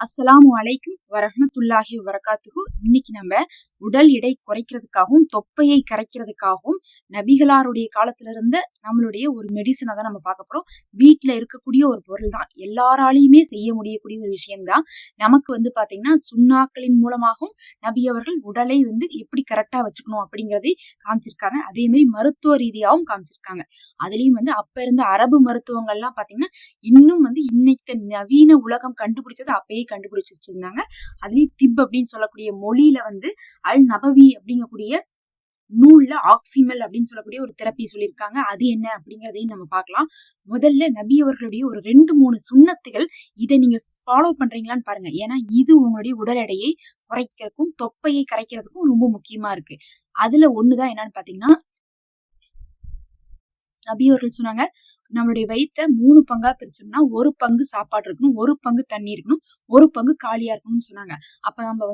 அஸ்ஸலாமு அலைக்கும் வரஹ்மத்துல்லாஹி வபரகாத்துஹு. இன்னைக்கு நம்ம உடல் எடை குறைக்கிறதுக்காகவும் தொப்பையை கரைக்கிறதுக்காகவும் நபிகளாருடைய காலத்துல இருந்த நம்மளுடைய ஒரு மெடிசனை தான் நம்ம பார்க்க போறோம். வீட்டுல இருக்கக்கூடிய ஒரு பொருள் தான், எல்லாராலையுமே செய்ய முடியக்கூடிய ஒரு விஷயம்தான். நமக்கு பாத்தீங்கன்னா சுண்ணாக்களின் மூலமாகவும் நபி அவர்கள் உடலை எப்படி கரெக்டா வச்சுக்கணும் அப்படிங்கறதை காமிச்சிருக்காங்க. அதே மாதிரி மருத்துவ ரீதியாகவும் காமிச்சிருக்காங்க. அதுலயும் அப்ப இருந்த அரபு மருத்துவங்கள்லாம் பாத்தீங்கன்னா இன்னும் இன்னைக்கு நவீன உலகம் கண்டுபிடிச்சது அப்பயே கண்டுபிடிச்சு வச்சிருந்தாங்க. அதுலயும் திப் அப்படின்னு சொல்லக்கூடிய மொழியில அல் நபவி அப்படிங்கக்கூடிய நூல்ல ஆக்சிமல் அப்படின்னு சொல்லக்கூடிய ஒரு தெரப்பி சொல்லியிருக்காங்க. அது என்ன அப்படிங்கறதையும் நம்ம பார்க்கலாம். முதல்ல நபி அவர்களுடைய ஒரு 2-3 சுண்ணத்துகள், இதை நீங்க ஃபாலோ பண்றீங்களான்னு பாருங்க. ஏன்னா இது உங்களுடைய உடல் எடையை குறைக்கிறதுக்கும் தொப்பையை கரைக்கிறதுக்கும் ரொம்ப முக்கியமா இருக்கு. அதுல ஒண்ணுதான் என்னன்னு பாத்தீங்கன்னா, நபி அவர்கள் சொன்னாங்க, நம்மளுடைய வயிற்ற 3 பங்கா பிரிச்சோம்னா 1 பங்கு சாப்பாடு இருக்கணும், 1 பங்கு தண்ணி இருக்கணும், 1 பங்கு காலியா இருக்கணும்னு சொன்னாங்க. அப்ப நம்ம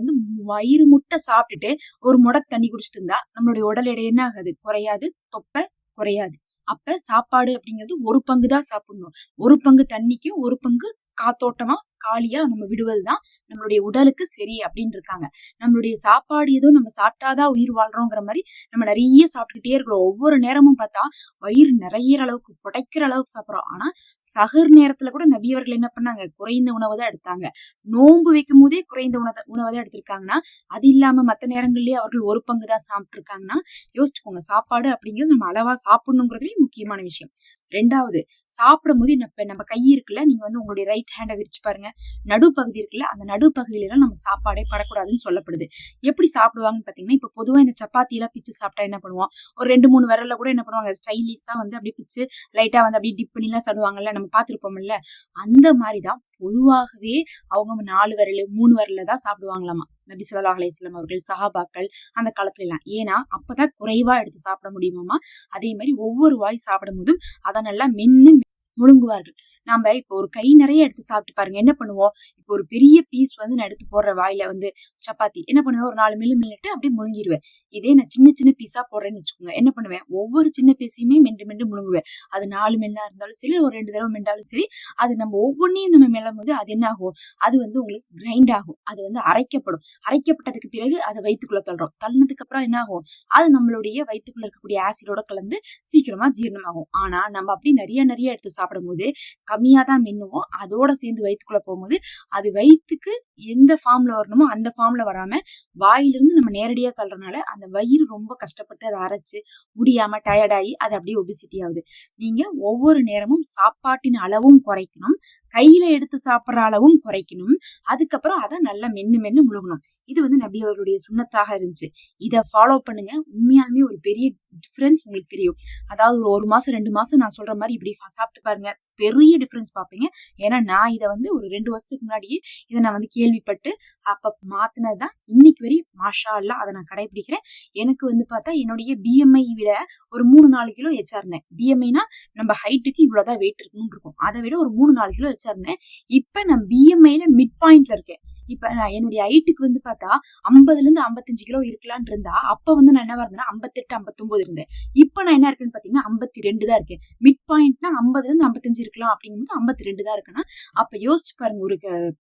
வயிறு முட்டை சாப்பிட்டுட்டு ஒரு முடக்கு தண்ணி குடிச்சிட்டு இருந்தா நம்மளுடைய உடல் எடை என்ன ஆகாது? குறையாது, தொப்பை குறையாது. அப்ப சாப்பாடு அப்படிங்கிறது 1 பங்கு தான் சாப்பிடணும். 1 பங்கு தண்ணிக்கும் 1 பங்கு காத்தோட்டமா காலியா நம்ம விடுவதுதான் நம்மளுடைய உடலுக்கு சரி அப்படின்னு இருக்காங்க. நம்மளுடைய சாப்பாடு ஏதோ நம்ம சாப்பிட்டாதான் உயிர் வாழ்றோங்கிற மாதிரி நம்ம நிறைய சாப்பிட்டுக்கிட்டே இருக்கிறோம். ஒவ்வொரு நேரமும் பார்த்தா வயிறு நிறைய அளவுக்கு புடைக்கிற அளவுக்கு சாப்பிடுறோம். ஆனா சஹர் நேரத்துல கூட நபி அவர்கள் என்ன பண்ணாங்க? குறைந்த உணவை தான் எடுத்தாங்க. நோன்பு வைக்கும் போதே குறைந்த உணவை தான் எடுத்திருக்காங்கன்னா, அது இல்லாம மத்த நேரங்கள்லயே அவர்கள் 1 பங்கு தான் சாப்பிட்டு இருக்காங்கன்னா யோசிச்சுக்கோங்க. சாப்பாடு அப்படிங்கிறது நம்ம அளவா சாப்பிடணுங்கிறதுமே முக்கியமான விஷயம். 2வது, சாப்பிடும் போது நம்ம கை இருக்குல்ல, நீங்க உங்களுடைய ரைட் ஹேண்டை விரிச்சு பாருங்க. நடுப்பகுதி இருக்குல்ல, அந்த நடுப்பகுதியில எல்லாம் நம்ம சாப்பாடே படக்கூடாதுன்னு சொல்லப்படுது. எப்படி சாப்பிடுவாங்கன்னு பாத்தீங்கன்னா, இப்ப பொதுவா இந்த சப்பாத்தி எல்லாம் பிச்சு சாப்பிட்டா என்ன பண்ணுவோம்? ஒரு 2-3 விரல்ல கூட என்ன பண்ணுவாங்க? ஸ்டைலிஷா அப்படியே பிச்சு லைட்டா அப்படியே டிப் பண்ணி எல்லாம் சாப்பிடுவாங்கல்ல, நம்ம பாத்துருப்போம்ல. அந்த மாதிரிதான் பொதுவாகவே அவங்க 4 விரல் 3 விரல்ல தான் சாப்பிடுவாங்களாமா நபி ஸல்லல்லாஹு அலைஹி வஸல்லம் அவர்கள், சஹாபாக்கள் அந்த காலத்துல எல்லாம். ஏன்னா அப்பதான் குறைவா எடுத்து சாப்பிட முடியுமாமா. அதே மாதிரி ஒவ்வொரு வாய் சாப்பிடும் போதும் அதை நல்லா மென்னு முழுங்குவார்கள். நாம இப்போ ஒரு கை நிறைய எடுத்து சாப்பிட்டு பாருங்க, என்ன பண்ணுவோம்? இப்போ ஒரு பெரிய பீஸ் நான் எடுத்து போடுற வாயில சப்பாத்தி என்ன பண்ணுவேன்? ஒரு 4 மில்லிட்டு அப்படியே முழுங்கிடுவேன். இதே நான் சின்ன சின்ன பீஸா போடுறேன்னு வச்சுக்கோங்க, என்ன பண்ணுவேன்? ஒவ்வொரு சின்ன பீஸையுமே மென்று முழுங்குவேன். அது 4 மெல்லா இருந்தாலும் சரி, ஒரு 2 தடவை மெண்டாலும் சரி, அது நம்ம ஒவ்வொன்றையும் நம்ம மெல்லும் போது அது என்ன ஆகும்? அது உங்களுக்கு கிரைண்ட் ஆகும். அது அரைக்கப்படும். அரைக்கப்பட்டதுக்கு பிறகு அதை வயிற்றுக்குள்ள தள்ளுறோம். தள்ளினதுக்கு அப்புறம் என்ன ஆகும்? அது நம்மளுடைய வயிற்றுக்குள்ள இருக்கக்கூடிய ஆசிடோட கலந்து சீக்கிரமா ஜீரணமாகும். ஆனா நம்ம அப்படி நிறைய எடுத்து சாப்பிடும் போது கம்மியா தான் மென்னுவோம். அதோட சேர்ந்து வயிற்றுக்குள்ள போகும்போது அது வயிற்றுக்கு எந்த ஃபார்ம்ல வரணுமோ அந்த ஃபார்ம்ல வராம வாயிலிருந்து நம்ம நேரடியா தள்ளுறதுனால அந்த வயிறு ரொம்ப கஷ்டப்பட்டு அதை அரைச்சு முடியாம டயர்டாகி அது அப்படியே ஒபிசிட்டி ஆகுது. நீங்க ஒவ்வொரு நேரமும் சாப்பாட்டின் அளவும் குறைக்கணும், கையில எடுத்து சாப்பிடுற அளவும் குறைக்கணும். அதுக்கப்புறம் அதை நல்லா மென்னு முழுகணும். இது நபி அவர்களுடைய சுண்ணத்தாக இருந்துச்சு. இதை ஃபாலோ பண்ணுங்க. உண்மையாலுமே ஒரு பெரிய டிஃபரன்ஸ் உங்களுக்கு தெரியும். அதாவது ஒரு 1 மாசம் 2 மாசம் நான் சொல்ற மாதிரி இப்படி சாப்பிட்டு பாருங்க, பெரிய டிஃபரன்ஸ் பாப்பீங்க. ஏன்னா நான் இதை ஒரு 2 வருஷத்துக்கு முன்னாடியே இதை நான் கேள்விப்பட்டு அப்ப மாத்தினதுதான். இன்னைக்கு வரையும் மாஷா அல்லாஹ் அதை நான் கடைபிடிக்கிறேன். எனக்கு பார்த்தா என்னுடைய பிஎம்ஐ விட ஒரு 3-4 கிலோ எச்சா இருந்தேன். பிஎம்ஐனா நம்ம ஹைட்டுக்கு இவ்வளவுதான் வெயிட் இருக்கணும்னு இருக்கும். அதை விட ஒரு 3-4 கிலோ எச்சா இருந்தேன். இப்ப நான் பிஎம்ஐல மிட் பாயிண்ட்ல இருக்கேன். இப்ப நான் என்னுடைய ஹைட்டுக்கு பார்த்தா 50ல இருந்து 55 கிலோ இருக்கலான் இருந்தா அப்ப நான் என்னவா இருந்தேன்னா 58-59 இருந்தேன். இப்ப நான் என்ன இருக்குன்னு பாத்தீங்கன்னா 52 தான் இருக்கேன். மிட் பாயிண்ட்னா 50ல இருந்து 55 இருக்கலாம் அப்படிங்கும்போது 52 தான் இருக்குன்னா அப்ப யோசிச்சு பாருங்க. ஒரு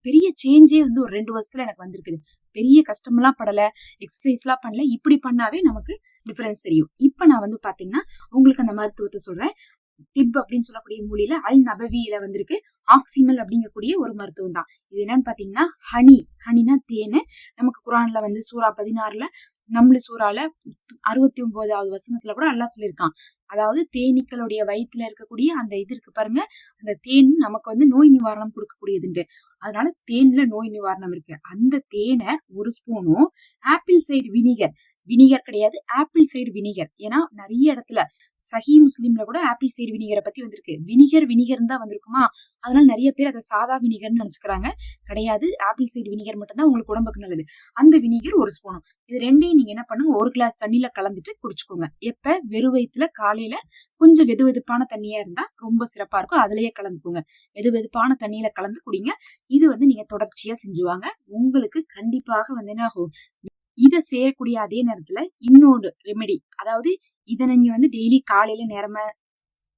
பெரிய சேஞ்சே ஒரு 2 வருஷத்துல எனக்கு வந்திருக்குது. பெரிய கஷ்டமெல்லாம் படல, எக்ஸசைஸ் எல்லாம் பண்ணல. இப்படி பண்ணாவே நமக்கு டிஃபரன்ஸ் தெரியும். இப்ப நான் பாத்தீங்கன்னா உங்களுக்கு அந்த மருத்துவத்தை சொல்றேன். திப் அப்படின்னு சொல்லக்கூடிய மொழியில அல் நபவியில வந்திருக்கு ஆக்சிமல் அப்படிங்கக்கூடிய ஒரு மருத்துவம் தான். இது என்னன்னு பாத்தீங்கன்னா ஹனினா தேனு. நமக்கு குரான்ல சூரா 16ல நம்மளு சூறால 69வது வசனத்துல கூட அல்லாஹ் சொல்லியிருக்கான். அதாவது தேனீக்களுடைய வயிற்றுல இருக்கக்கூடிய அந்த இது இருக்கு பாருங்க, அந்த தேன் நமக்கு நோய் நிவாரணம் கொடுக்கக்கூடியதுண்டு. அதனால தேன்ல நோய் நிவாரணம் இருக்கு. அந்த தேனை 1 ஸ்பூனும் ஆப்பிள் சைடு வினிகர் கிடையாது, ஆப்பிள் சைடு வினிகர். ஏன்னா நிறைய இடத்துல சஹி முஸ்லிம்ல கூட ஆப்பிள் சைடு வினிகரை பத்தி வந்திருக்கு. வினிகர் தான் வந்திருக்குமா, அதனால நிறைய பேர் அதை சாதா வினிகர்னு நினைச்சுக்கிறாங்க. கிடையாது, ஆப்பிள் சைடு வினிகர் மட்டும் தான் உங்களுக்கு உடம்புக்கு நல்லது. அந்த வினிகர் 1 ஸ்பூனும். இது ரெண்டையும் நீங்க என்ன பண்ணுங்க, 1 கிளாஸ் தண்ணியில கலந்துட்டு குடிச்சுக்கோங்க. எப்ப? வெறும் வயிற்றுல காலையில கொஞ்சம் வெதுவெதுப்பான தண்ணியா இருந்தா ரொம்ப சிறப்பா இருக்கும். அதுலயே கலந்துக்கோங்க. வெதுவெதுப்பான தண்ணியில கலந்து குடிங்க. இது நீங்க தொடர்ச்சியா செஞ்சுவாங்க. உங்களுக்கு கண்டிப்பாக என்ன ஆகும்? இதை செய்யக்கூடிய அதே நேரத்துல இன்னொரு ரெமெடி, அதாவது இதை நீங்க டெய்லி காலையில நேரமா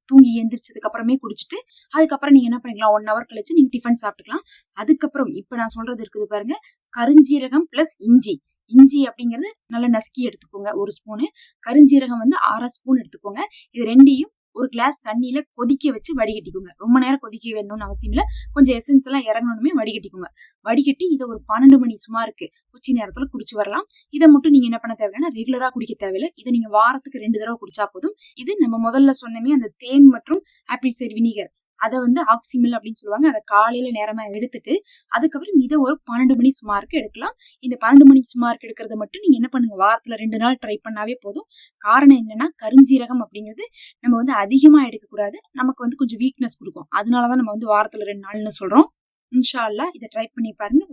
தூங்கி எந்திரிச்சதுக்கு அப்புறமே குடிச்சிட்டு அதுக்கப்புறம் நீங்க என்ன பண்ணிக்கலாம், 1 ஹவர் கழிச்சு நீங்க டிஃபன் சாப்பிட்டுக்கலாம். அதுக்கப்புறம் இப்ப நான் சொல்றது இருக்குது பாருங்க, கருஞ்சீரகம் பிளஸ் இஞ்சி. இஞ்சி அப்படிங்கறது நல்லா நசுக்கி எடுத்துக்கோங்க 1 ஸ்பூனு. கருஞ்சீரகம் வந்து 1/2 ஸ்பூன் எடுத்துக்கோங்க. இது ரெண்டையும் ஒரு கிளாஸ் தண்ணியில கொதிக்க வச்சு வடிகட்டிக்கோங்க. ரொம்ப நேரம் கொதிக்க வேணும்னு அவசியம் இல்ல. கொஞ்சம் எசன்ஸ் எல்லாம் இறங்கணுமே வடிகட்டிக்கோங்க. வடிகட்டி இதை ஒரு 12 மணி சுமாருக்கு உச்சி நேரத்துல குடிச்சு வரலாம். இதை மட்டும் நீங்க என்ன பண்ண தேவையில்லைன்னா ரெகுலரா குடிக்க தேவையில்லை. இதை நீங்க வாரத்துக்கு 2 தடவை குடிச்சா போதும். இது நம்ம முதல்ல சொன்னமே அந்த தேன் மற்றும் ஆப்பிள் சைடு வினிகர், அதை வந்து ஆக்சிமில் அப்படின்னு சொல்லுவாங்க. அதை காலையில நேரமா எடுத்துட்டு அதுக்கப்புறம் இதை ஒரு 12 மணி சுமாருக்கு எடுக்கலாம். இந்த 12 மணி சுமாருக்கு எடுக்கிறத மட்டும் நீங்க என்ன பண்ணுங்க, வாரத்துல 2 நாள் ட்ரை பண்ணாவே போதும். காரணம் என்னன்னா, கருஞ்சீரகம் அப்படிங்கிறது நம்ம வந்து அதிகமா எடுக்கக்கூடாது. நமக்கு வந்து கொஞ்சம் வீக்னஸ் கொடுக்கும். அதனாலதான் நம்ம வந்து வாரத்துல 2 நாள்னு சொல்றோம். இன்ஷா அல்லாஹ் இதை ட்ரை பண்ணி பாருங்க.